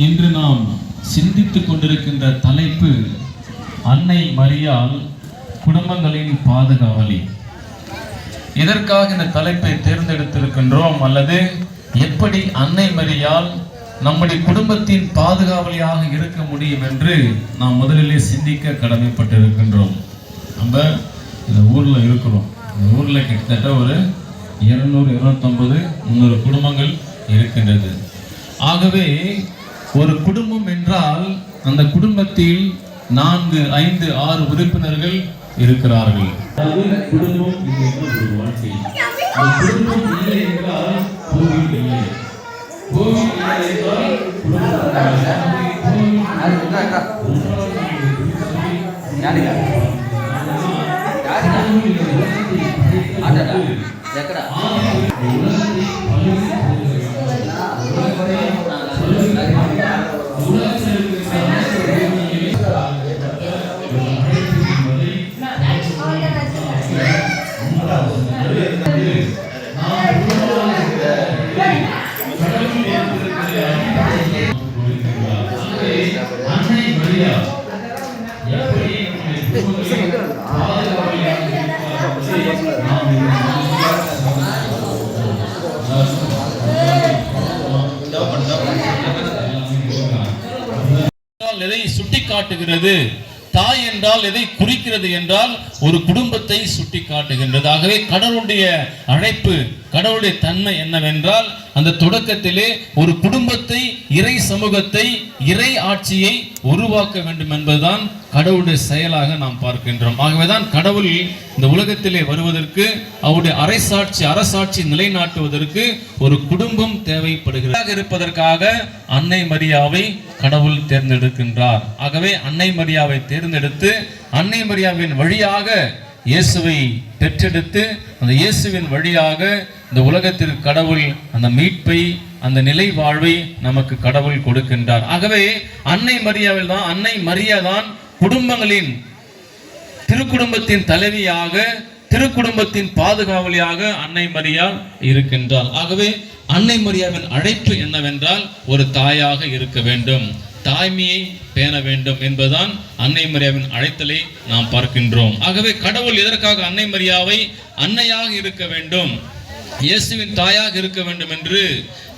இன்று நாம் சிந்தித்துக் கொண்டிருக்கின்ற தலைப்பு அன்னை மரியாள் குடும்பங்களின் பாதுகாவலி. எதற்காக இந்த தலைப்பை தேர்ந்தெடுத்திருக்கின்றோம் அல்லது எப்படி அன்னை மரியாள் நம்முடைய குடும்பத்தின் பாதுகாவலியாக இருக்க முடியும் என்று நாம் முதலிலே சிந்திக்க கடமைப்பட்டிருக்கின்றோம். நம்ம இந்த ஊரில் இருக்கிறோம். இந்த ஊரில் கிட்டத்தட்ட ஒரு 200-250-300 குடும்பங்கள் இருக்கின்றது. ஆகவே ஒரு குடும்பம் என்றால் அந்த குடும்பத்தில் 4-5-6 உறுப்பினர்கள் இருக்கிறார்கள். அதாவது குடும்பம் இல்லை ஒரு வாழ்க்கை. குடும்பம் இல்லை என்றால் கோவில் இல்லை. கோவில் இல்லை என்றால் எதை சுட்டி காட்டுகிறது? தாய் என்றால் எதை குறிக்கிறது என்றால் ஒரு குடும்பத்தை சுட்டி காட்டுகின்றது. ஆகவே கடவுளுடைய அழைப்பு, கடவுளுடைய தன்மை என்னவென்றால் அந்த தொடக்கத்திலே ஒரு குடும்பத்தை, இறை சமூகத்தை, இறை ஆட்சியை உருவாக்க வேண்டும் என்பதுதான் கடவுளுடைய செயலாக நாம் பார்க்கின்றோம். ஆகவேதான் கடவுள் இந்த உலகத்திலே வருவதற்கு, அவருடைய அரசாட்சி நிலைநாட்டுவதற்கு ஒரு குடும்பம் தேவைப்படுகிறது. இருப்பதற்காக அன்னை மரியாவை கடவுள் தேர்ந்தெடுக்கின்றார். ஆகவே அன்னை மரியாவை தேர்ந்தெடுத்து அன்னை மரியாவின் வழியாக இயேசுவை பெற்றெடுத்து அந்த இயேசுவின் வழியாக இந்த உலகத்தில் கடவுள் அந்த மீட்பை, அந்த நிலை வாழ்வை நமக்கு கடவுள் கொடுக்கின்றார். ஆகவே அன்னை மரியா தான் குடும்பங்களின் திருக்குடும்பத்தின் தலைவியாக, திருக்குடும்பத்தின் பாதுகாவலியாக அன்னை மரியா இருக்கின்றார். ஆகவே அன்னை மரியாவின் அழைப்பு என்னவென்றால் ஒரு தாயாக இருக்க வேண்டும், தாய்மையை பேண வேண்டும் என்பதுதான் அன்னை மரியாவின் அழைத்தலை நாம் பார்க்கின்றோம். ஆகவே கடவுள் எதற்காக அன்னை மரியாவை அன்னையாக இருக்க வேண்டும், இயேசுவின் தாயாக இருக்க வேண்டும் என்று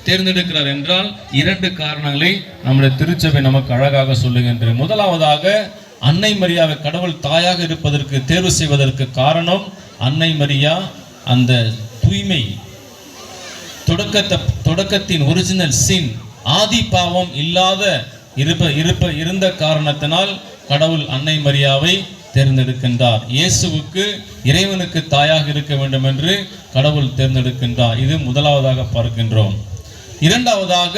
தேர்ந்தெடுக்கிறார் என்றால் 2 காரணங்களை நம்முடைய திருச்சபை நமக்கு அழகாக சொல்லுகின்றது. முதலாவதாக அன்னை மரியாவை கடவுள் தாயாக இருப்பதற்கு தேர்வு செய்வதற்கு காரணம், அன்னை மரியா அந்த தூய்மை, தொடக்கத்தின் ஒரிஜினல் சின், ஆதி பாவம் இல்லாத இருந்த காரணத்தினால் கடவுள் அன்னை மரியாவை தேர்ந்தெடுக்கின்றார். இயேசுவுக்கு, இறைவனுக்கு தாயாக இருக்க வேண்டும் என்று கடவுள் தேர்ந்தெடுக்கின்றார். இது முதலாவதாக பார்க்கின்றோம். இரண்டாவதாக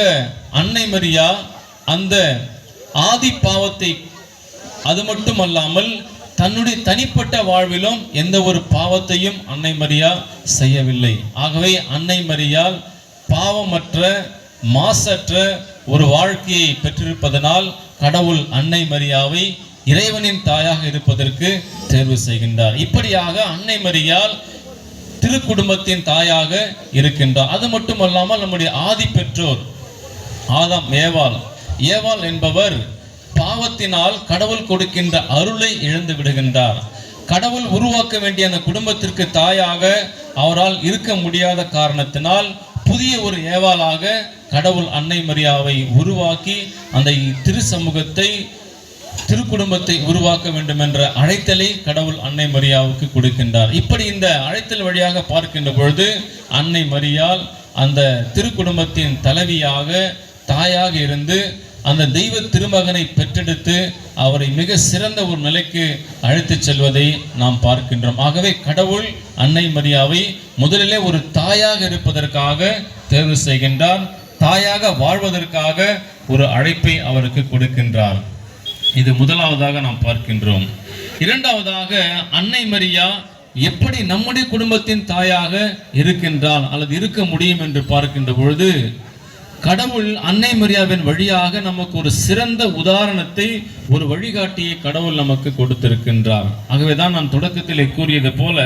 அன்னை மரியா அந்த ஆதி பாவத்தை, அது மட்டுமல்லாமல் தன்னுடைய தனிப்பட்ட வாழ்விலும் எந்த ஒரு பாவத்தையும் அன்னை மரியா செய்யவில்லை. ஆகவே அன்னை மரியாள் பாவமற்ற, மாசற்ற ஒரு வாழ்க்கையை பெற்றிருப்பதனால் கடவுள் அன்னை மரியாவை இறைவனின் தாயாக இருப்பதற்கு தேர்வு செய்கின்றார். இப்படியாக அன்னை மரியாள் திருக்குடும்பத்தின் தாயாக இருக்கின்றார். அது மட்டுமல்லாமல் நம்முடைய ஆதி பெற்றோர் ஆதாம், ஏவாள் என்பவர் பாவத்தினால் கடவுள் கொடுக்கின்ற அருளை இழந்து விடுகின்றார். கடவுள் உருவாக்க வேண்டிய அந்த குடும்பத்திற்கு தாயாக அவரால் இருக்க முடியாத காரணத்தினால் புதிய ஒரு ஏவாளாக கடவுள் அன்னை மரியாவை உருவாக்கி அந்த திரு சமூகத்தை, திருக்குடும்பத்தை உருவாக்க வேண்டும் என்ற அழைத்தலை கடவுள் அன்னை மரியாவுக்கு கொடுக்கின்றார். இப்படி இந்த அழைத்தல் வழியாக பார்க்கின்ற பொழுது அன்னை மரியாள் அந்த திருக்குடும்பத்தின் தலைவியாக, தாயாக இருந்து அந்த தெய்வ திருமகனை பெற்றெடுத்து அவரை மிக சிறந்த ஒரு நிலைக்கு அழைத்து செல்வதை நாம் பார்க்கின்றோம். ஆகவே கடவுள் அன்னை மரியாவை முதலிலே ஒரு தாயாக இருப்பதற்காக தேர்வு செய்கின்றார். தாயாக வாழ்வதற்காக ஒரு அழைப்பை அவருக்கு கொடுக்கின்றார். இது முதலாவதாக நாம் பார்க்கின்றோம். இரண்டாவதாக அன்னை மரியா எப்படி நம்முடைய குடும்பத்தின் தாயாக இருக்கின்றால் அல்லது இருக்க முடியும் என்று பார்க்கின்ற பொழுது கடவுள் அன்னை மரியாவின் வழியாக நமக்கு ஒரு சிறந்த உதாரணத்தை, ஒரு வழிகாட்டியை கடவுள் நமக்கு கொடுத்திருக்கின்றார். ஆகவேதான் நான் தொடக்கத்திலே கூறியது போல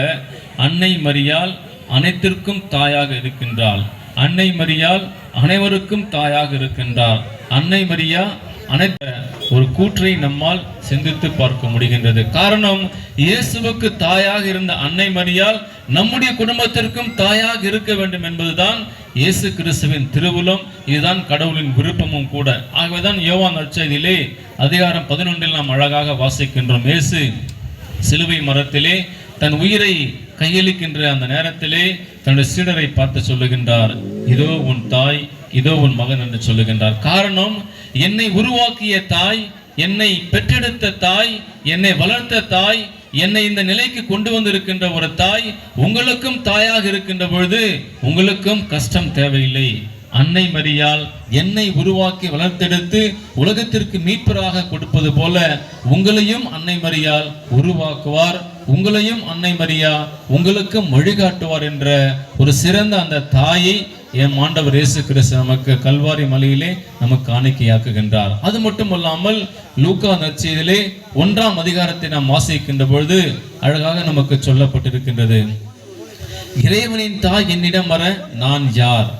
அன்னை மரியாள் அனைத்திற்கும் தாயாக இருக்கின்றாள். அன்னை மரியாள் அனைவருக்கும் தாயாக இருக்கின்றார். அன்னை மரியா அனைத்து ஒரு கூற்றை நம்மால் சிந்தித்து பார்க்க முடிகின்றது. காரணம், இயேசுவுக்கு தாயாக இருந்த அன்னை மரியாள் நம்முடைய குடும்பத்திற்கும் தாயாக இருக்க வேண்டும் என்பதுதான் இயேசு கிறிஸ்துவின் திருவுளம். இதுதான் கடவுளின் விருப்பமும் கூட. ஆகவேதான் யோவான் நற்செய்தியிலே அதிகாரம் 11 நாம் அழகாக வாசிக்கின்றோம். இயேசு சிலுவை மரத்திலே தன் உயிரை கையளிக்கின்ற அந்த நேரத்திலே தன்னுடைய சீடரை பார்த்து சொல்லுகின்றார், இதோ உன் தாய், இதோ உன் மகன் என்று சொல்லுகின்றார். காரணம், என்னை உருவாக்கிய தாய், என்னை பெற்றெடுத்த தாய், என்னை வளர்த்த தாய், என்னை இந்த நிலைக்கு கொண்டு வந்திருக்கின்ற ஒரு தாய் உங்களுக்கும் தாயாக இருக்கின்ற பொழுது உங்களுக்கும் கஷ்டம் தேவையில்லை. அன்னை மரியாள் என்னை உருவாக்கி வளர்த்தெடுத்து உலகத்திற்கு மீட்பராக கொடுப்பது போல உங்களையும் அன்னை மரியாள் உருவாக்குவார், உங்களையும் அன்னை மரியா உங்களுக்கும் வழிகாட்டுவார் என்ற ஒரு சிறந்த அந்த தாயை என் ஆண்டவர் இயேசு கிறிஸ்து நமக்கு கல்வாரி மலையிலே நமக்கு காணிக்கையாக்குகின்றார். அது மட்டுமல்லாமல் லூக்கா நற்செய்தியிலே 1ஆம் அதிகாரத்தை நாம் வாசிக்கின்ற பொழுது அழகாக நமக்கு சொல்லப்பட்டிருக்கின்றது, இறைவனின் தாய் என்னிடம் வர நான் யார்?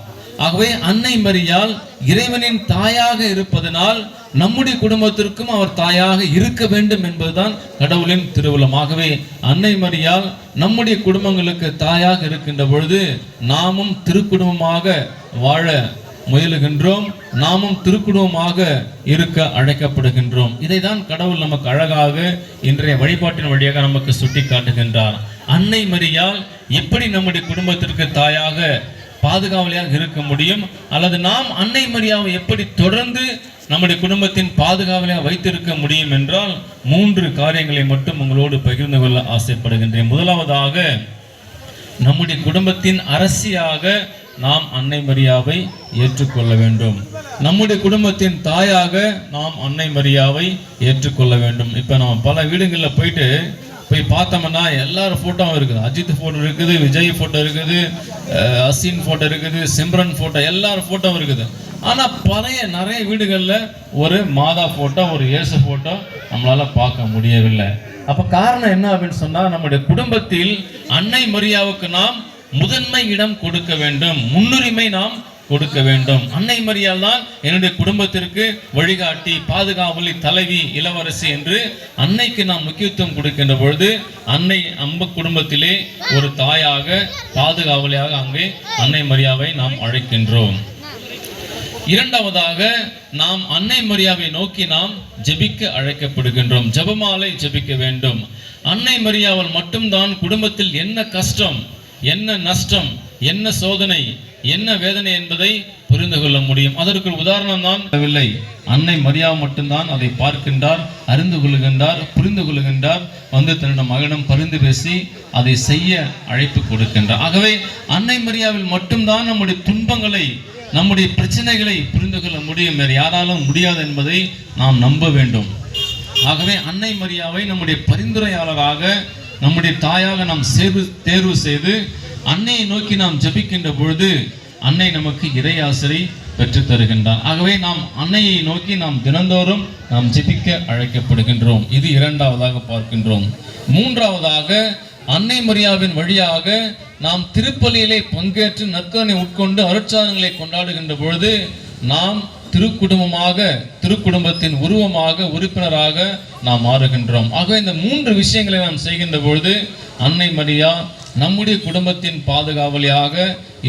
ஆகவே அன்னை மரியாள் இறைவனின் தாயாக இருப்பதனால் நம்முடைய குடும்பத்திற்கும் அவர் தாயாக இருக்க வேண்டும் என்பதுதான் கடவுளின் திருவுளம். ஆகவே அன்னை மரியாள் நம்முடைய குடும்பங்களுக்கு தாயாக இருக்கின்ற பொழுது நாமும் திருக்குடும்பமாக வாழ முயலுகின்றோம், நாமும் திருக்குடும்பமாக இருக்க அழைக்கப்படுகின்றோம். இதைதான் கடவுள் நமக்கு அழகாக இன்றைய வழிபாட்டின் வழியாக நமக்கு சுட்டி காட்டுகின்றார். அன்னை மரியாள் எப்படி நம்முடைய குடும்பத்திற்கு தாயாக பாதுகாவலியாக இருக்க முடியும், அல்லது நாம் அன்னை மரியாவை எப்படி தொடர்ந்து நம்முடைய குடும்பத்தின் பாதுகாவலியாக வைத்திருக்க முடியும் என்றால் 3 காரியங்களை மட்டும் உங்களோடு பகிர்ந்து கொள்ள ஆசைப்படுகின்றேன். முதலாவதாக, நம்முடைய குடும்பத்தின் அரசியாக நாம் அன்னை மரியாவை ஏற்றுக்கொள்ள வேண்டும். நம்முடைய குடும்பத்தின் தாயாக நாம் அன்னை மரியாவை ஏற்றுக்கொள்ள வேண்டும். இப்போ நம்ம பல வீடுகளில் போய் பார்த்தோம்னா எல்லாரும் ஃபோட்டோவும் இருக்குது. அஜித் ஃபோட்டோ இருக்குது, விஜய் ஃபோட்டோ இருக்குது, அசின் ஃபோட்டோ இருக்குது, சிம்ரன் ஃபோட்டோ, எல்லாரும் ஃபோட்டோவும் இருக்குது. ஆனால் நிறைய வீடுகளில் ஒரு மாதா ஃபோட்டோ, ஒரு இயேசு ஃபோட்டோ நம்மளால் பார்க்க முடியவில்லை. அப்போ காரணம் என்ன அப்படின்னு சொன்னால், நம்முடைய குடும்பத்தில் அன்னை மரியாவுக்கு நாம் முதன்மை இடம் கொடுக்க வேண்டும், முன்னுரிமை நாம் கொடுக்க வேண்டும். அன்னை மரியாள் தான் என்னுடைய குடும்பத்திற்கு வழிகாட்டி, பாதுகாவலி, தலைவி, இளவரசி என்று அன்னைக்கு நாம் முக்கியத்துவம் கொடுக்கின்ற பொழுது அன்னை நம்ம குடும்பத்திலே ஒரு தாயாக, பாதுகாவலியாக அங்கே அன்னை மரியாவை நாம் அழைக்கின்றோம். இரண்டாவதாக, நாம் அன்னை மரியாவை நோக்கி நாம் ஜெபிக்க அழைக்கப்படுகின்றோம். ஜெபமாலை ஜெபிக்க வேண்டும். அன்னை மரியாவால் மட்டும்தான் குடும்பத்தில் என்ன கஷ்டம், என்ன நஷ்டம், என்ன சோதனை, என்ன வேதனை என்பதை புரிந்து கொள்ள முடியும். அதற்கு உதாரணம் தான் இல்லை, அன்னை மரியா மட்டும்தான் அதை பார்க்கின்றார், அறிந்து கொள்கின்றார், புரிந்து கொள்கின்றார், தன்னுடைய மகனிடம் பரிந்து பேசி அதை செய்ய அழைப்பு கொடுக்கின்றார். ஆகவே அன்னை மரியாவில் மட்டும்தான் நம்முடைய துன்பங்களை, நம்முடைய பிரச்சனைகளை புரிந்து கொள்ள முடியும், வேறு யாராலும் முடியாது என்பதை நாம் நம்ப வேண்டும். ஆகவே அன்னை மரியாவை நம்முடைய பரிந்துரையாளராக, நம்முடைய தாயாக நாம் தேர்வு செய்து அன்னையை நோக்கி நாம் ஜபிக்கின்ற பொழுது அன்னை நமக்கு இறையாசிரை பெற்று தருகின்றார். ஆகவே நாம் அன்னையை நோக்கி நாம் தினந்தோறும் நாம் ஜபிக்க அழைக்கப்படுகின்றோம். இது இரண்டாவதாக பார்க்கின்றோம். மூன்றாவதாக, அன்னை மரியாவின் வழியாக நாம் திருப்பலியிலே பங்கேற்று நற்கருணை உட்கொண்டு அருட்சாதனங்களை கொண்டாடுகின்ற பொழுது நாம் திருக்குடும்பமாக, திருக்குடும்பத்தின் உருவமாக, உறுப்பினராக நாம் மாறுகின்றோம். ஆகவே இந்த 3 விஷயங்களை நாம் செய்கின்ற பொழுது அன்னை மரியா நம்முடைய குடும்பத்தின் பாதுகாவலியாக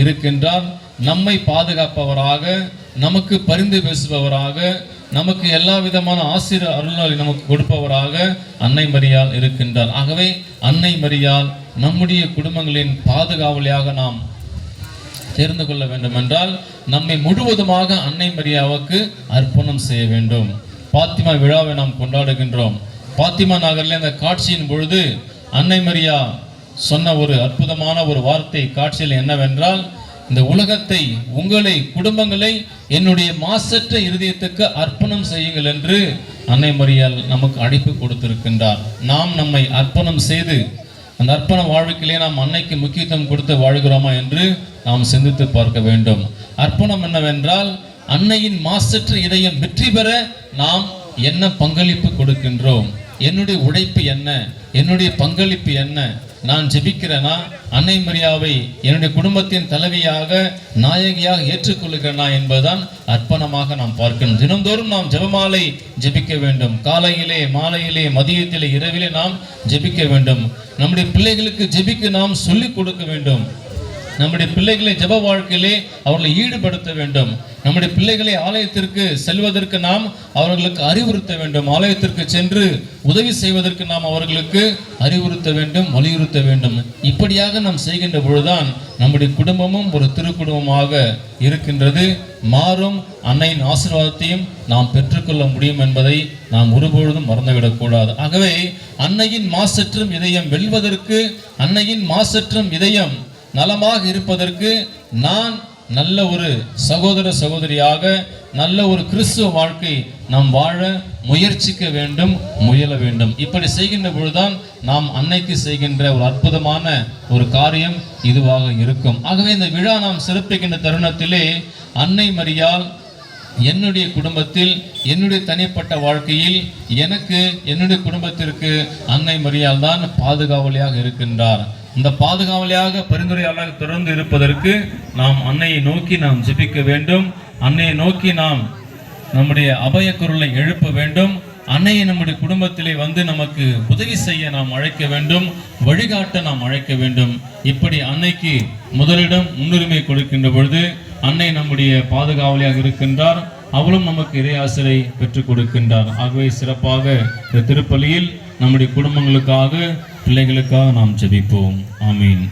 இருக்கின்றார், நம்மை பாதுகாப்பவராக, நமக்கு பரிந்து பேசுபவராக, நமக்கு எல்லா விதமான ஆசீர்வாத அருள்களை நமக்கு கொடுப்பவராக அன்னை மரியாள் இருக்கின்றார். ஆகவே அன்னை மரியாள் நம்முடைய குடும்பங்களின் பாதுகாவலியாக நாம் தெரிந்து கொள்ள வேண்டும் என்றால் நம்மை முழுவதுமாக அன்னை மரியாவுக்கு அர்ப்பணம் செய்ய வேண்டும். பாத்திமா விழாவை நாம் கொண்டாடுகின்றோம். பாத்திமா நகரில் இந்த காட்சியின் பொழுது அன்னை மரியா சொன்ன ஒரு அற்புதமான ஒரு வார்த்தை காட்சியில் என்னவென்றால், இந்த உலகத்தை, உங்களை, குடும்பங்களை என்னுடைய மாசற்ற இருதயத்துக்கு அர்ப்பணம் செய்யுங்கள் என்று அன்னை மரியாள் நமக்கு அழைப்பு கொடுத்திருக்கின்றார். நாம் நம்மை அர்ப்பணம் செய்து அந்த அர்ப்பண வாழ்க்கையிலே நாம் அன்னைக்கு முக்கியத்துவம் கொடுத்து வாழ்கிறோமா என்று நாம் சிந்தித்து பார்க்க வேண்டும். அர்ப்பணம் என்னவென்றால், அன்னையின் மாசற்ற இதயம் வெற்றி பெற நாம் என்ன பங்களிப்பு கொடுக்கின்றோம், என்னுடைய உழைப்பு என்ன, என்னுடைய பங்களிப்பு என்ன, நான் ஜெபிக்கிறேனா, அன்னை மரியாவை என்னுடைய குடும்பத்தின் தலைவியாக நாயகியாக ஏற்றுக்கொள்கிறேனா என்பதுதான் அர்ப்பணமாக நாம் பார்க்கணும். தினந்தோறும் நாம் ஜெபமாலை ஜெபிக்க வேண்டும். காலையிலே, மாலையிலே, மதியத்திலே, இரவிலே நாம் ஜெபிக்க வேண்டும். நம்முடைய பிள்ளைகளுக்கு ஜெபிக்க நாம் சொல்லிக் கொடுக்க வேண்டும். நம்முடைய பிள்ளைகளை ஜெப வாழ்க்கையிலே அவர்களை ஈடுபடுத்த வேண்டும். நம்முடைய பிள்ளைகளை ஆலயத்திற்கு செல்வதற்கு நாம் அவர்களுக்கு அறிவுறுத்த வேண்டும். ஆலயத்திற்கு சென்று உதவி செய்வதற்கு நாம் அவர்களுக்கு அறிவுறுத்த வேண்டும், வலியுறுத்த வேண்டும். இப்படியாக நாம் செய்கின்ற பொழுதுதான் நம்முடைய குடும்பமும் ஒரு திருக்குடும்பமாக இருக்கின்றது. மாறும் அன்னையின் ஆசீர்வாதத்தையும் நாம் பெற்றுக்கொள்ள முடியும் என்பதை நாம் ஒருபொழுதும் மறந்துவிடக்கூடாது. ஆகவே அன்னையின் மாசற்றும் இதயம் வெல்வதற்கு, அன்னையின் மாசற்றும் இதயம் நலமாக இருப்பதற்கு நான் நல்ல ஒரு சகோதர சகோதரியாக, நல்ல ஒரு கிறிஸ்துவ வாழ்க்கை நாம் வாழ முயற்சிக்க வேண்டும், முயல வேண்டும். இப்படி செய்கின்ற பொழுதுதான் நாம் அன்னைக்கு செய்கின்ற ஒரு அற்புதமான ஒரு காரியம் இதுவாக இருக்கும். ஆகவே இந்த விழா நாம் சிறப்பிக்கின்ற தருணத்திலே அன்னை மரியாள் என்னுடைய குடும்பத்தில், என்னுடைய தனிப்பட்ட வாழ்க்கையில் எனக்கு, என்னுடைய குடும்பத்திற்கு அன்னை மரியாள் தான் பாதுகாவலியாக இருக்கின்றார். இந்த பாதுகாவலியாக, பரிந்துரையாளராக தொடர்ந்து இருப்பதற்கு நாம் அன்னையை நோக்கி நாம் ஜெபிக்க வேண்டும். அன்னையை நோக்கி நாம் நம்முடைய அபய குரலை எழுப்ப வேண்டும். அன்னையை நம்முடைய குடும்பத்திலே வந்து நமக்கு உதவி செய்ய நாம் அழைக்க வேண்டும், வழிகாட்ட நாம் அழைக்க வேண்டும். இப்படி அன்னைக்கு முதலிடம், முன்னுரிமை கொடுக்கின்ற பொழுது அன்னை நம்முடைய பாதுகாவலியாக இருக்கின்றார். அவளும் நமக்கு இறையாசிரை பெற்றுக் கொடுக்கின்றார். ஆகவே சிறப்பாக இந்த திருப்பலியில் நம்முடைய குடும்பங்களுக்காக, பிள்ளைகளுக்காக நாம் ஜெபிப்போம். ஆமீன்.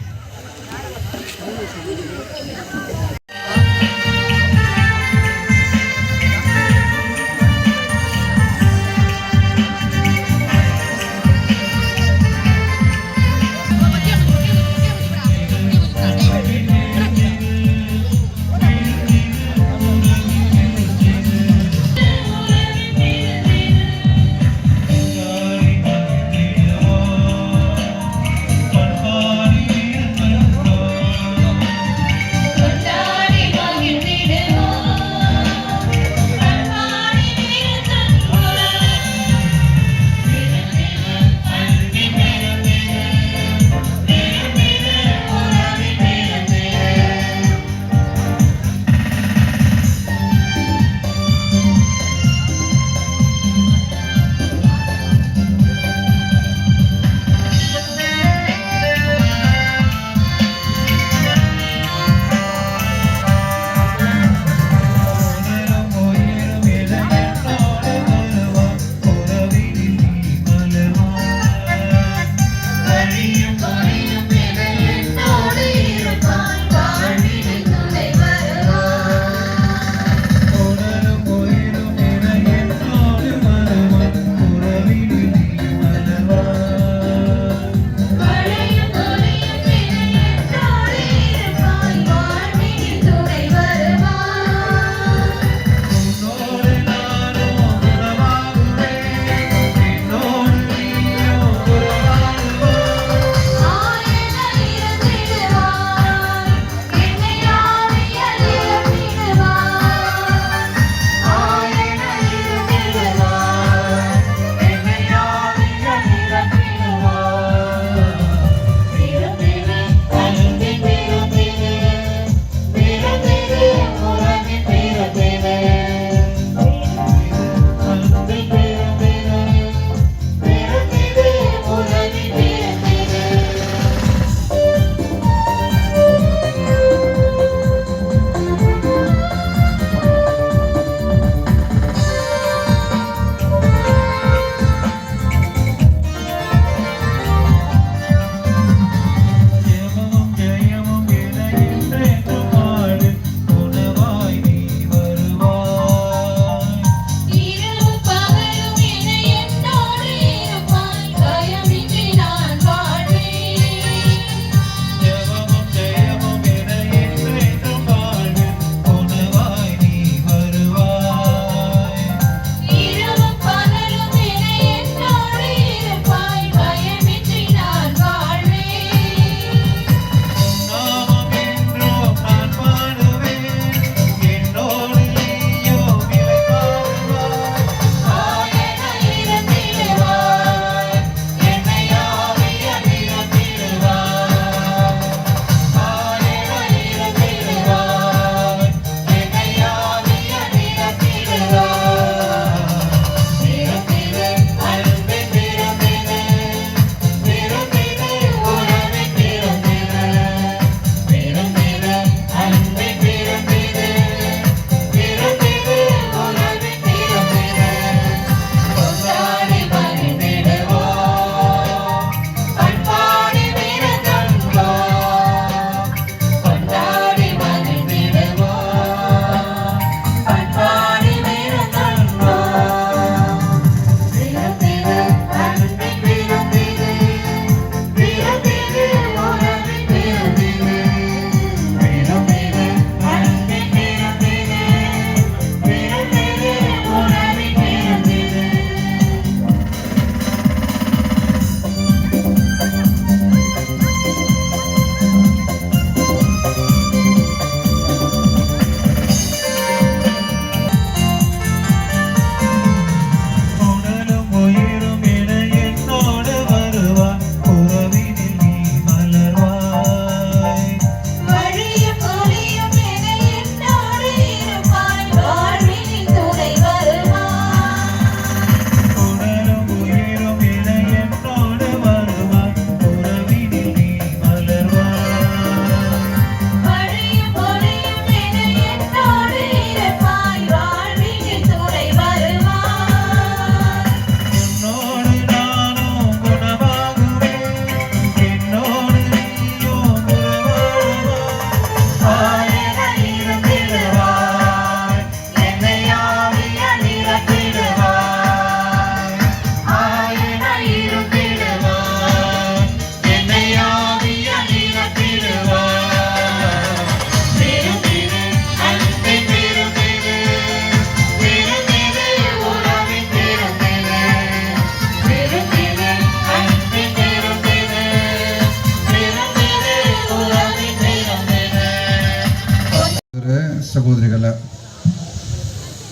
சகோதரிகளே,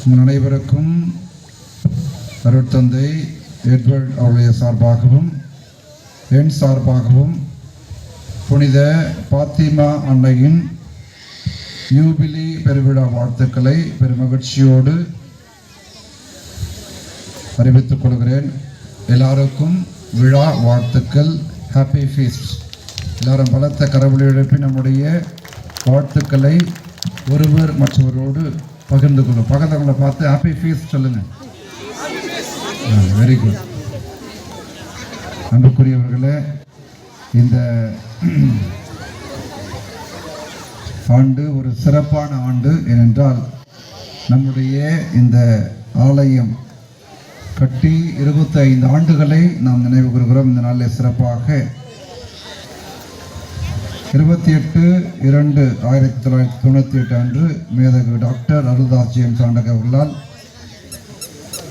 உங்கள் அனைவருக்கும் அருட்தந்தை எட்வர்ட் அவருடைய சார்பாகவும் என் சார்பாகவும் புனித பாத்திமா அன்னையின் யூபிலி பெருவிழா வாழ்த்துக்களை பெருமகிழ்ச்சியோடு அறிவித்துக் கொள்கிறேன். எல்லாருக்கும் விழா வாழ்த்துக்கள். Happy feast. எல்லாரும் பலத்த கரவொலி எழுப்பி நம்முடைய வாழ்த்துக்களை ஒருவர் மற்றவரோடு பகிர்ந்து கொள்ளும். பக்கத்தவங்களை பார்த்து ஹாப்பி ஃபீஸ்ட் சொல்லுங்கள். Very good. அன்புக்குரியவர்களே, இந்த ஆண்டு ஒரு சிறப்பான ஆண்டு. ஏனென்றால் நம்முடைய இந்த ஆலயம் கட்டி 25 ஆண்டுகளை நாம் நினைவு கூறுகிறோம். இந்த நாளில் சிறப்பாக 28/2/1998 அன்று மேதகு டாக்டர் அருள்தாஸ் ஜேம்ஸ் ஆண்டக அவர்களால்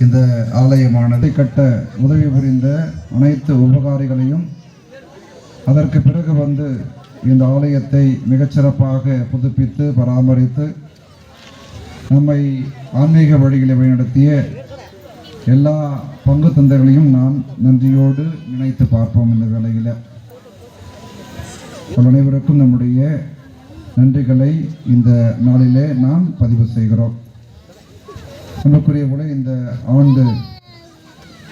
இந்த ஆலயமானது கட்ட உதவி புரிந்த அனைத்து உபகாரிகளையும், அதற்கு பிறகு வந்து இந்த ஆலயத்தை மிகச்சிறப்பாக புதுப்பித்து பராமரித்து நம்மை ஆன்மீக வழிகளை வழிநடத்திய எல்லா பங்கு தந்தைகளையும் நாம் நன்றியோடு நினைத்து பார்ப்போம். இந்த வேளையில் அனைவருக்கும் நம்முடைய நன்றிகளை இந்த நாளிலே நாம் பதிவு செய்கிறோம். நமக்குரியவர்களே, இந்த ஆண்டு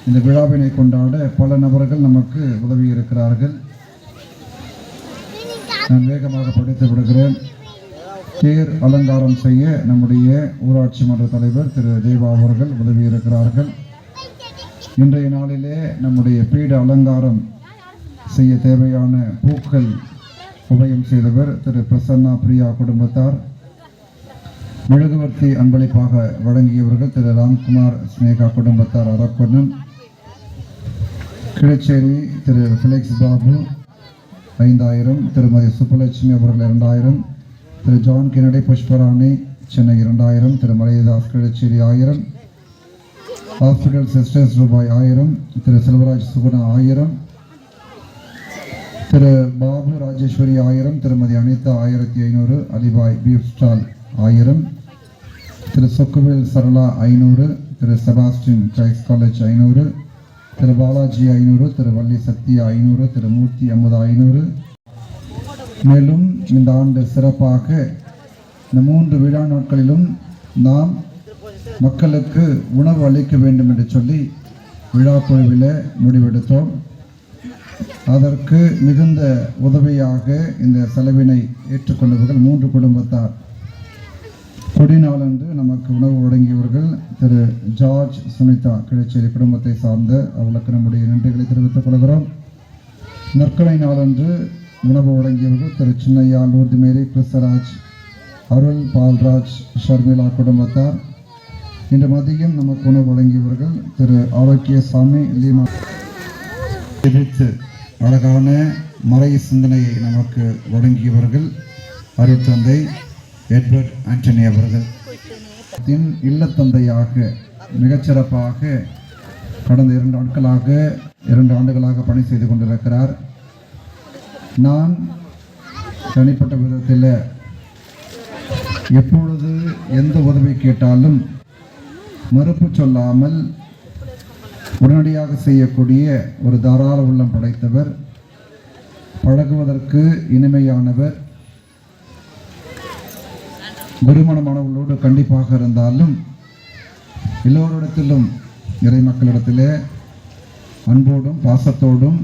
இந்த விழாவினை கொண்டாட பல நபர்கள் நமக்கு உதவி இருக்கிறார்கள். நான் வேகமாக படித்து விடுகிறேன். தேர் அலங்காரம் செய்ய நம்முடைய ஊராட்சி மன்ற தலைவர் திரு தேவா அவர்கள் உதவி இருக்கிறார்கள். இன்றைய நாளிலே நம்முடைய பீட அலங்காரம் செய்ய தேவையான பூக்கள் உபயம் செய்தவர் திரு பிரசன்னா பிரியா குடும்பத்தார். மெழுகுவர்த்தி அன்பளிப்பாக வழங்கியவர்கள் திரு ராம்குமார் ஸ்னேகா குடும்பத்தார் அரக்கொன்னன். கிழச்சேரி திரு ஃபிலிக்ஸ் பாபு 5000, திருமதி சுப்புலட்சுமி அவர்கள் 2000, திரு ஜான் கெனடி புஷ்பராணி சென்னை 2000, திரு மலையதாஸ் கிழச்சேரி 1000, ஹாஸ்பிட்டல் சிஸ்டர்ஸ் ரூபாய் 1000, திரு செல்வராஜ் சுகுணா 1000, திரு பாபு ராஜேஸ்வரி 1000, திருமதி அனிதா 1500, அலிபாய் பீஃப் ஸ்டால் 1000, திரு சொக்குவேல் சரளா 500, திரு செபாஸ்டின் கிரைஸ்ட் காலேஜ் 500, திரு பாலாஜி 500, திரு வள்ளி சத்யா 500, திரு மூர்த்தி அமுதா 500. மேலும் இந்த ஆண்டு சிறப்பாக இந்த 3 விழா நாட்களிலும் நாம் மக்களுக்கு உணவு அளிக்க வேண்டும் என்று சொல்லி விழா குழுவில் முடிவெடுத்தோம். அதற்கு மிகுந்த உதவியாக இந்த செலவினை ஏற்றுக்கொண்டவர்கள் 3 குடும்பத்தார். கொடிநாளன்று நமக்கு உணவு வழங்கியவர்கள் திரு ஜார்ஜ் சுனிதா கிழச்சேரி குடும்பத்தை சார்ந்த அவர்களுக்கு நம்முடைய நன்றிகளை தெரிவித்துக் கொள்கிறோம். நற்கனை நாளன்று உணவு வழங்கியவர்கள் திரு சின்னையா லூர்துமேரி கிறிஸ்தராஜ் அருள் பால்ராஜ் ஷர்மிளா குடும்பத்தார். இன்று மதியம் நமக்கு உணவு வழங்கியவர்கள் திரு ஆரோக்கியசாமி லீமா. அழகான மறை சிந்தனையை நமக்கு வழங்கியவர்கள் அருட்தந்தை எட்வர்ட் ஆண்டனி அவர்கள். இல்லத்தந்தையாக மிகச்சிறப்பாக கடந்த 2 ஆண்டுகளாக பணி செய்து கொண்டிருக்கிறார். நான் தனிப்பட்ட விதத்தில் எப்பொழுது எந்த உதவி கேட்டாலும் மறுப்பு சொல்லாமல் உடனடியாக செய்யக்கூடிய ஒரு தாராள உள்ளம் படைத்தவர், பழகுவதற்கு இனிமையானவர், குருமணமானவர்களோடு கண்டிப்பாக இருந்தாலும் எல்லோரிடத்திலும் இறை மக்களிடத்திலே அன்போடும் பாசத்தோடும்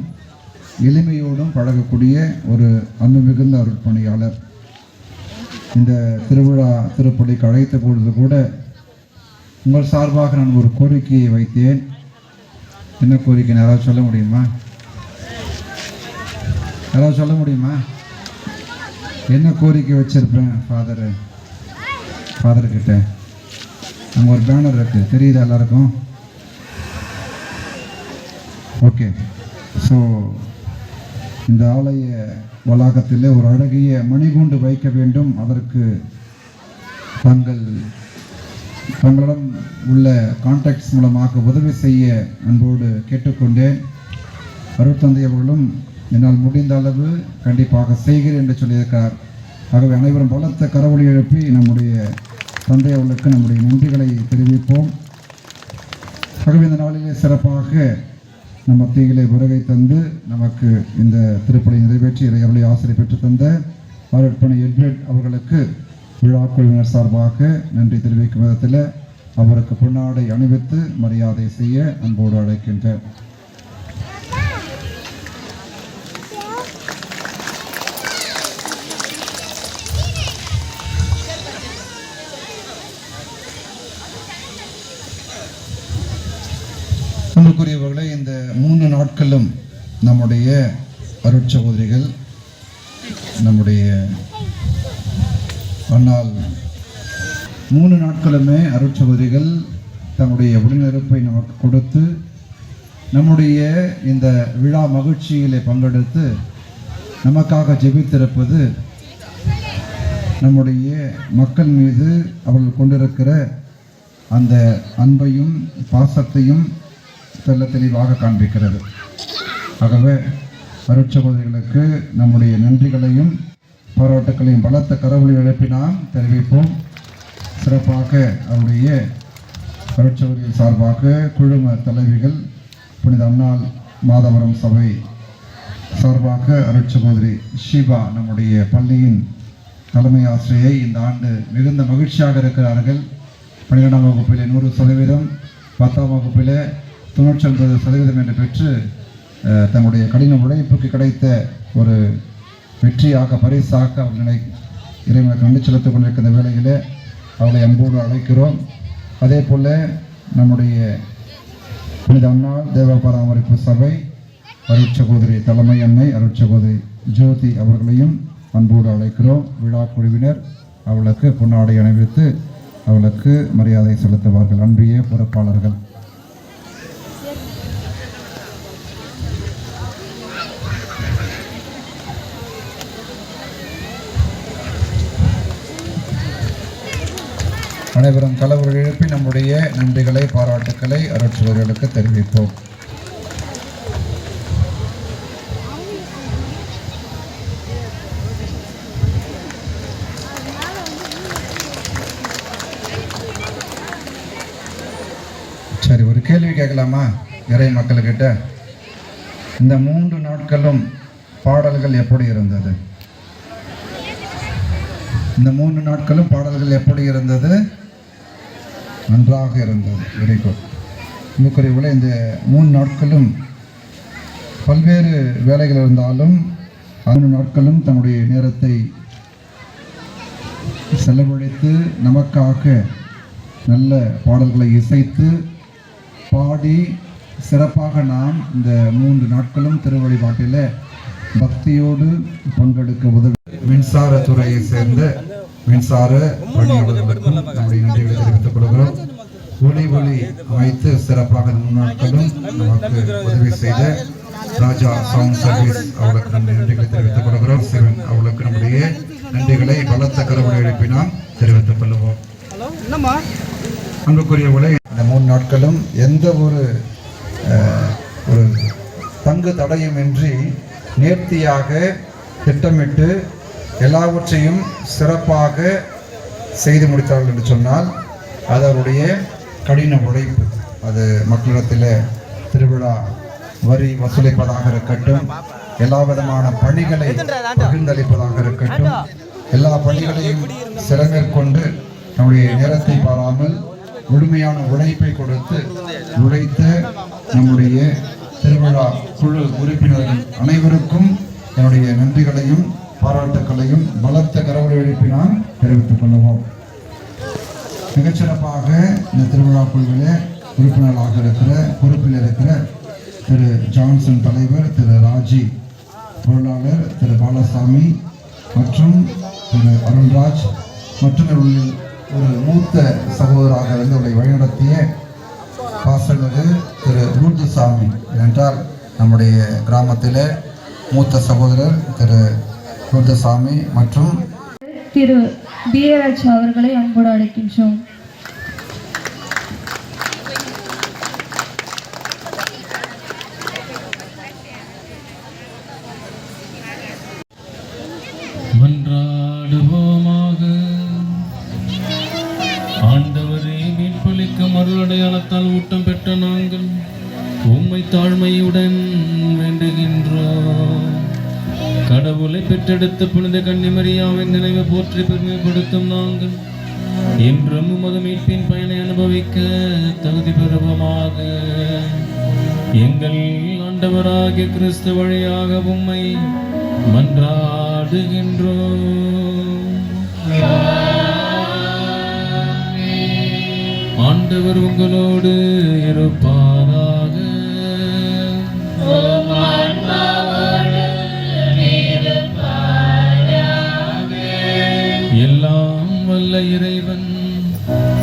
எளிமையோடும் பழகக்கூடிய ஒரு அன்பு மிகுந்த அருட்பணியாளர். இந்த திருவிழா திருப்பலிக்கு அழைத்த பொழுது கூட உங்கள் சார்பாக நான் ஒரு கோரிக்கையை வைத்தேன். என்ன கோரிக்கை யாராவது சொல்ல முடியுமா? யாராவது சொல்ல முடியுமா? என்ன கோரிக்கை வச்சிருப்பேன் ஃபாதர்கிட்ட? அங்கே ஒரு பேனர் இருக்கு, தெரியுதா எல்லாருக்கும்? ஓகே. ஸோ இந்த ஆலய வளாகத்தில் ஒரு அழகிய மணிகூண்டு வைக்க வேண்டும். அதற்கு தங்களிடம் உள்ள கான்டாக்ட்ஸ் மூலமாக உதவி செய்ய அன்போடு கேட்டுக்கொண்டேன். அருட்தந்தை அவர்களும் என்னால் முடிந்த அளவு கண்டிப்பாக செய்கிறேன் என்று சொல்லியிருக்கிறார். ஆகவே அனைவரும் பலத்த கரவொலி எழுப்பி நம்முடைய தந்தை அவர்களுக்கு நம்முடைய நன்றிகளை தெரிவிப்போம். ஆகவே இந்த நாளிலே சிறப்பாக நம் மத்தியிலே வருகை தந்து நமக்கு இந்த திருப்பலி நிறைவேற்றி இறையருளை ஆசிரியை பெற்று தந்த அருட்பணி எட்வர்ட் அவர்களுக்கு விழா குழுவினர் சார்பாக நன்றி தெரிவிக்கும் விதத்தில் அவருக்கு பொன்னாடை அணிவித்து மரியாதை செய்ய அன்போடு அழைக்கின்றேன். அன்புக்குரியவர்களே, இந்த 3 நாட்களும் நம்முடைய அருட்சகோதரிகள், நம்முடைய அன்னால் 3 நாட்களுமே அருட்சகோதரிகள் தன்னுடைய உடனிருப்பை நமக்கு கொடுத்து நம்முடைய இந்த விழா மகிழ்ச்சியிலே பங்கெடுத்து நமக்காக ஜெபித்திருப்பது நம்முடைய மக்கள் மீது அவர்கள் கொண்டிருக்கிற அந்த அன்பையும் பாசத்தையும் தெல்ல தெளிவாக காண்பிக்கிறது. ஆகவே அருட்சகோதரிகளுக்கு நம்முடைய நன்றிகளையும் பாராட்டுக்களையும் பலத்த கரவொலி எழுப்பி நாம் தெரிவிப்போம். சிறப்பாக அவருடைய அருட்சகோதரிகள் சார்பாக குழும தலைவிகள் புனித அன்னாள் மாதவரம் சபை சார்பாக அருட்சகோதரி ஷீபா நம்முடைய பள்ளியின் தலைமை ஆசிரியை இந்த ஆண்டு மிகுந்த மகிழ்ச்சியாக இருக்கிறார்கள். 12ஆம் வகுப்பில் 100%, 10ஆம் வகுப்பில் 99% என்று பெற்று தன்னுடைய கடின உழைப்புக்கு கிடைத்த ஒரு வெற்றியாக பரிசாக அவர்களை இறைவனுக்கு நன்றி செலுத்திக் கொண்டிருக்கிற வேளையிலே அவளை அன்போடு அழைக்கிறோம். அதே போல் நம்முடைய புனித அன்னாள் தேவ பராமரிப்பு சபை அருட்சகோதரி தலைமை அன்னை அருட்சகோதரி ஜோதி அவர்களையும் அன்போடு அழைக்கிறோம். விழா குழுவினர் அவளுக்கு பொன்னாடை அணிவித்து அவளுக்கு மரியாதை செலுத்துவார்கள். அன்பிய பொறுப்பாளர்கள். அனைவரும் கலவரம் எழுப்பி நம்முடைய நன்றிகளை பாராட்டுக்களை அருட்சகோதரிகளுக்கு தெரிவிப்போம். சரி, ஒரு கேள்வி கேட்கலாமா இறை மக்கள்கிட்ட? இந்த 3 நாட்களும் பாடல்கள் எப்படி இருந்தது? இந்த 3 நாட்களும் பாடல்கள் எப்படி இருந்தது? நன்றாக இருந்தது. Very good. இன்னுக்குறைவுல இந்த 3 நாட்களும் பல்வேறு வேலைகள் இருந்தாலும் 3 நாட்களும் தன்னுடைய நேரத்தை செலவழித்து நமக்காக நல்ல பாடல்களை இசைத்து பாடி சிறப்பாக நாம் இந்த 3 நாட்களும் திருவழிபாட்டில் பக்தியோடு பங்கெடுக்க உதவி மின்சாரத்துறையை சேர்ந்த மின்சார பணியாளர்களுக்கும் நம்முடைய நன்றிகளை தெரிவித்துக் கொள்கிறோம். ஒளி அமைத்து சிறப்பாக 3 நாட்களும் நமக்கு உதவி செய்த ராஜா சவுண்ட் சர்வீஸ் அவர்களுக்கு நம்முடைய நன்றிகளை தெரிவித்துக் கொள்கிறோம். சிவன் அவர்களுக்கு நம்முடைய நன்றிகளை பலத்த கரவொலி எழுப்பி நாம் தெரிவித்துக் கொள்வோம். அன்புக்குரியவர்களே, இந்த 3 நாட்களும் எந்த ஒரு தங்கு தடையுமின்றி நேர்த்தியாக திட்டமிட்டு எல்லாவற்றையும் சிறப்பாக செய்து முடித்தார்கள் என்று சொன்னால் அது அவருடைய கடின உழைப்பு. அது மக்களிடத்தில் திருவிழா வரி வசூலிப்பதாக இருக்கட்டும், எல்லா விதமான பணிகளை பகிர்ந்தளிப்பதாக இருக்கட்டும், எல்லா பணிகளையும் சிறமேற்கொண்டு நம்முடைய நேரத்தை பாராமல் முழுமையான உழைப்பை கொடுத்து உழைத்த நம்முடைய திருவிழா குழு உறுப்பினர்கள் அனைவருக்கும் என்னுடைய நன்றிகளையும் பாராட்டுக்களையும் பலத்த கரவொலி எழுப்பி நாம் தெரிவித்துக் கொள்வோம். மிகச்சிறப்பாக இந்த திருவிழா குழுவிலே உறுப்பினர்களாக இருக்கிற பொறுப்பில் இருக்கிற திரு ஜான்சன் தலைவர், திரு ராஜி பொருளாளர், திரு பாலசாமி மற்றும் திரு அருண்ராஜ் மற்றும் ஒரு மூத்த சகோதராக இருந்து அவரை வழிநடத்திய பாசமிகு திரு ரூத்துசாமி என்றால் நம்முடைய கிராமத்திலே மூத்த சகோதரர் திரு ரூத்துசாமி மற்றும் திரு வீரராஜ் அவர்களை அன்போடு அழைக்கின்றோம். மன்றாடுவோமாக. பெற்ற நாங்கள் உம்மை தாழ்மையுடன் வேண்டுகின்றோம். கடவுளை பெற்றெடுத்த புனித கன்னிமரியாவின் நினைவு போற்றி பெருமைப்படுத்தும் நாங்கள் இன்றும் உமது மீட்பின் பயனை அனுபவிக்க தகுதி பெறுவோமாக. எங்கள் ஆண்டவராகிய கிறிஸ்து வழியாக உம்மை மன்றாடுகின்றோம். ஆண்டவர் உங்களோடு இருப்பாராக. எல்லாம் வல்ல இறைவன்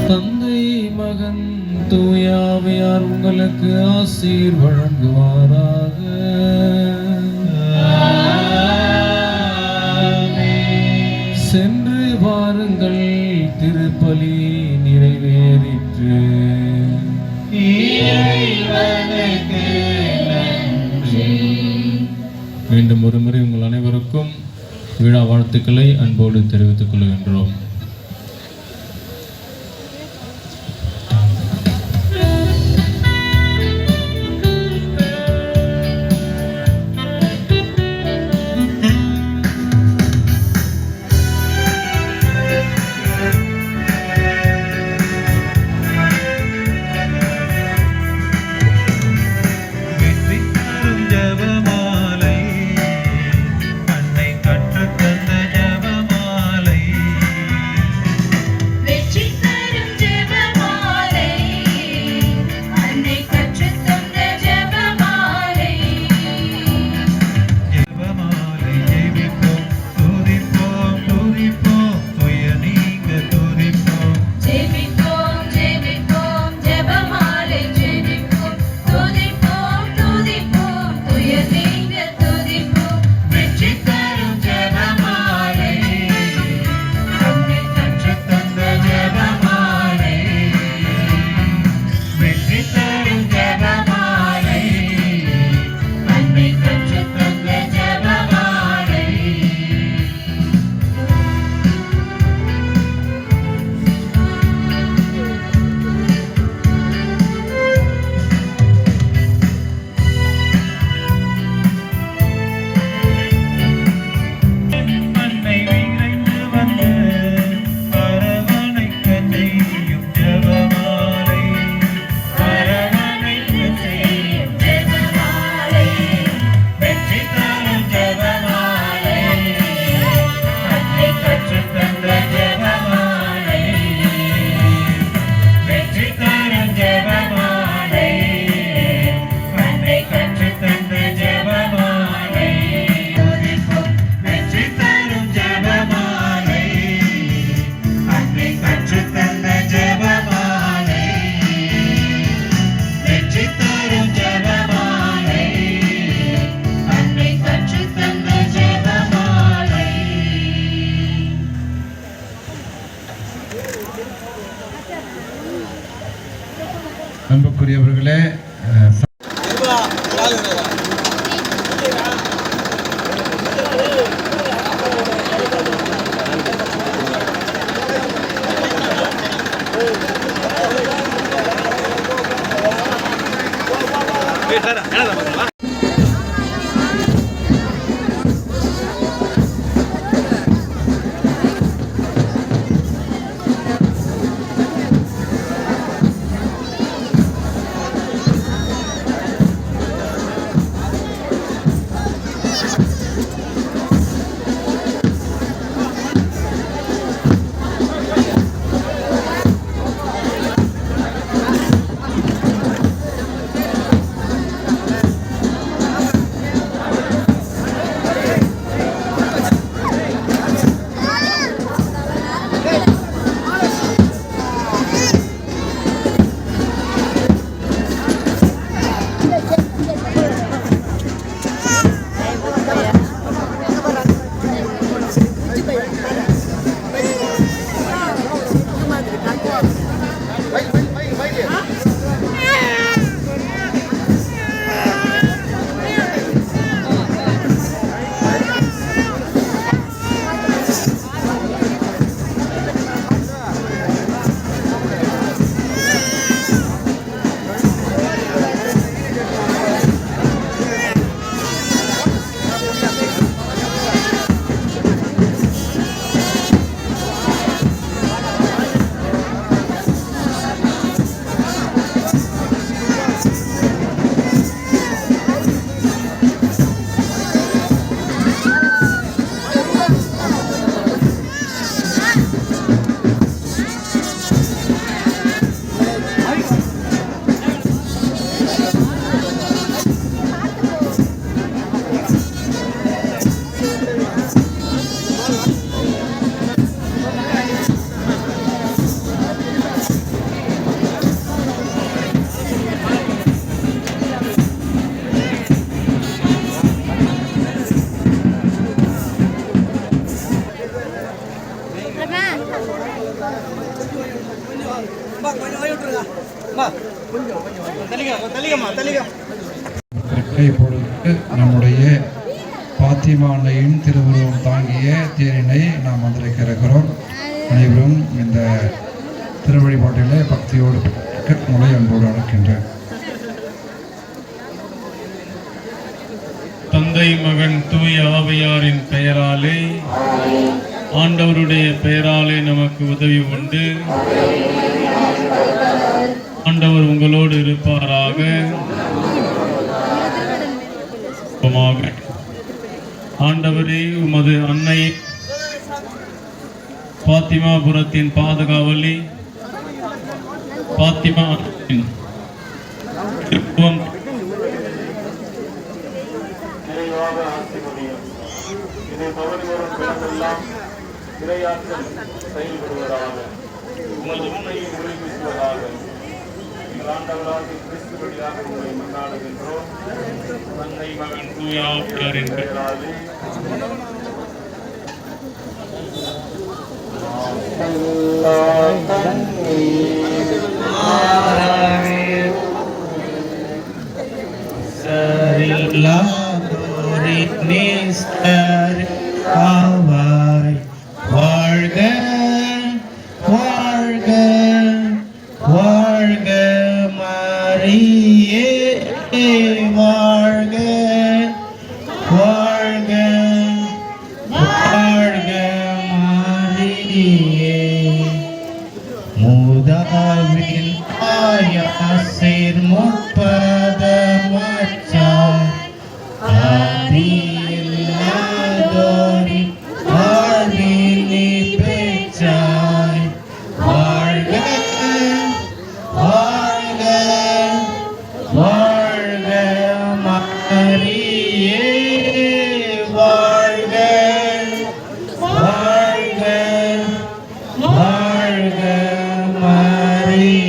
தந்தை மகன் தூயாவியார் உங்களுக்கு ஆசீர் வழங்குவாராக. சென்று வாருங்கள், திருப்பலி நிறைவேறிற்று. மீண்டும் ஒருமுறை உங்கள் அனைவருக்கும் விழா வாழ்த்துக்களை அன்போடு தெரிவித்துக் கொள்கின்றோம். அன்புக்குரியவர்களே, இப்பொழுது நம்முடைய பாத்திமா அன்னையின் திருவுருவம் தாங்கிய தேரினை நாம் வந்திருக்க இருக்கிறோம். அனைவரும் இந்த திருவழிபாட்டிலே பக்தியோடு உங்களை அன்போடு அழைக்கின்றேன். தந்தை மகன் தூய ஆவியாரின் பெயராலே, ஆண்டவருடைய பெயராலே நமக்கு உதவி உண்டு. ஆண்டவர் உங்களோடு இருப்பாராக. ஆண்டவரே, உமது அன்னை பாத்திமாபுரத்தின் பாதுகாவலி பாத்திமா செயல்படுவதாக உமது உண்மையை உறுதிப்படுத்துவதாக ஆண்டவராகிய கிறிஸ்து வழியாக உங்களை மன்றாடுகின்றோம். தந்தை மகன் தூய ஆவியாரின் பெயராலே. வாழ்க வாழ்க வாழ்க மரியே, வாழ்க வாழ்க வாழ்க மரியே. மூதாவில் ஆயாசீர் முற்பத மச்சார் ஆதியில்லாதோரி ஆதினி பெற்றாய். வாழ்க வாழ்க வாழ்க மரியே, வாழ்க வாழ்க வாழ்க மரியே.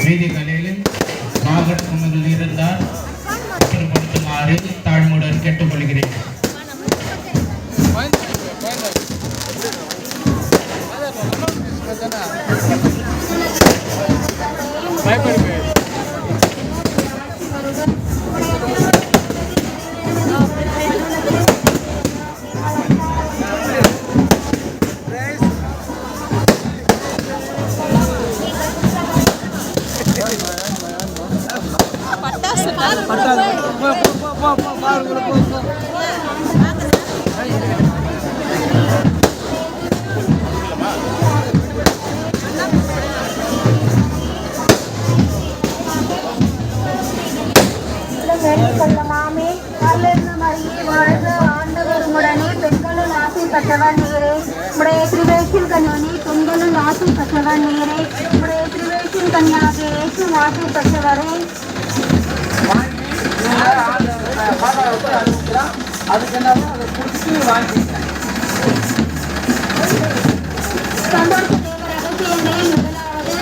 வீதிகளில் மாகட்குமிகள் இருந்தால் அப்புறப்படுத்துமாறு தாழ்மையுடன் கேட்டுக்கொள்கிறேன். மாமே அல்லது மரியே வாழ்க ஆண்டவர் உடனே பெண்களும் ஆசை பெற்றவர் நீரே உடைய திருவேஷின் கண்மணி பெண்களும் ஆசை பெற்றவர் நீரே உடைய திருவேஷின் கன்னியாக இயேசு ஆசை பெற்றவரே சந்தோஷ தேவ ரகசியங்களில் முதலாவது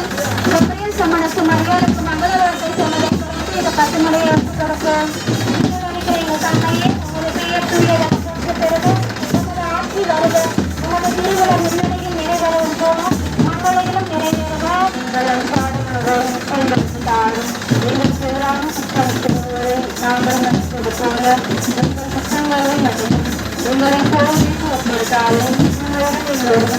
செப்பையில் சமணத்து மரியாதைக்கு மங்கள வார்த்தை சொன்னதை குறித்து இதை 10 முறை எடுத்துக்கொடுக்க எங்கள் தன்மையே உமது பெயர் தூய ரகசியத்திற்கு பிறகு உமது ஆட்சி வருக உமது திருவிழா முன்னணியில் நிறைவேறும் போலும் மங்களங்களும் நிறைவேறுக எங்கள் பாடுகளை எங்களுக்கு தாரும் எங்களுக்கு எதிரான குற்றவரை நாங்கள் மன்னிப்பது போல எங்கள் குற்றங்களை மற்றும் உங்களை கோவிலுக்கு ஒப்படுத்தாலும் எங்களோடு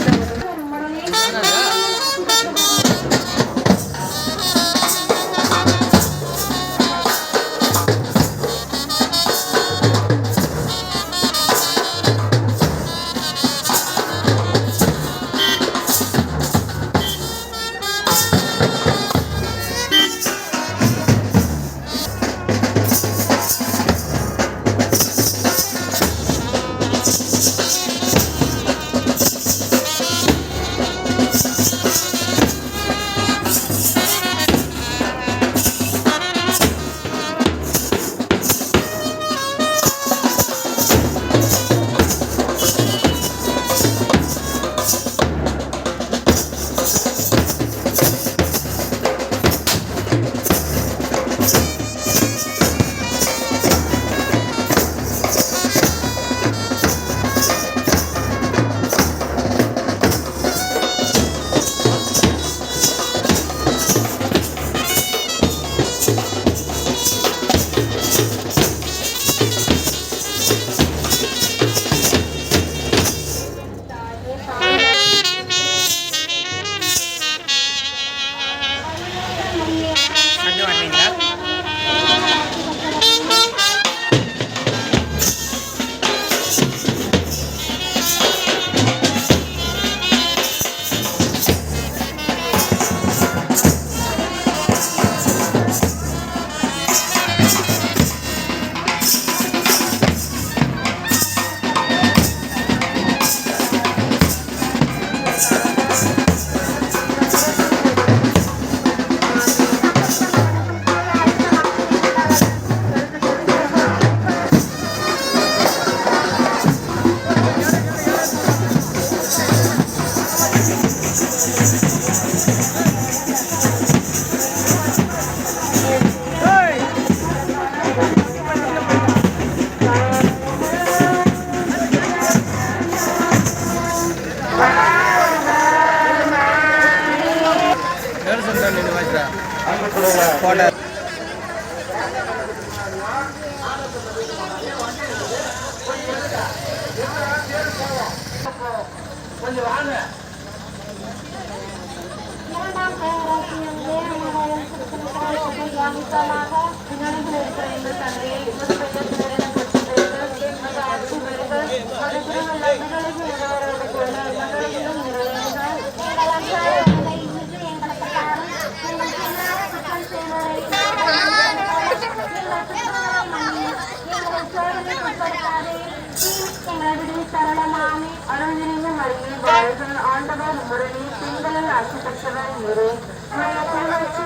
ஆண்டவர் முரணி பெண்களில் ஆட்சி பெற்றவர் நீரே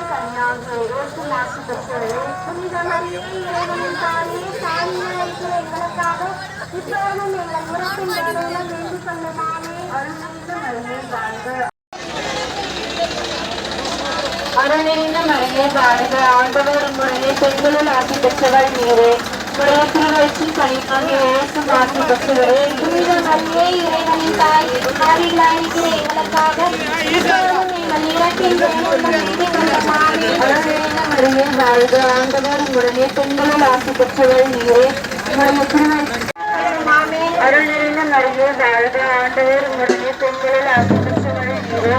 கன்னியாக ஆட்சி பெற்றவரே புனித மரியே இறைவனின் தாயே தாயினுக்கு எங்களுக்காக இப்போதும் எங்கள் உறப்பின் வேலையில வேண்டிக் கொள்ளுமாமே அருள்நிறைந்த மரியே வாழ்க ஆண்டவர் முரணி பெண்களில் ஆட்சி பெற்றவர் நீரே உடைய திருவயிற்று கனியாக இயேசு ஆட்சி பெற்றவரே புனித மரியே இறைவனின் தாய் பாவிகளாகிய எங்களுக்காக இப்போதும் எங்கள் இறப்பின் வேலையில வேண்டிக் கொள்ளுமாமே அருள்நிறைந்த மரியே வாழ்க ஆண்டவர் முரணி பெண்களில் ஆட்சி பெற்றவர் நீரே உடைய திருவயிற்று அருள் நிறைந்த மரியே வாழ்க ஆண்டவர் முரணி பெண்களில் ஆட்சி பெற்றவர் நீரே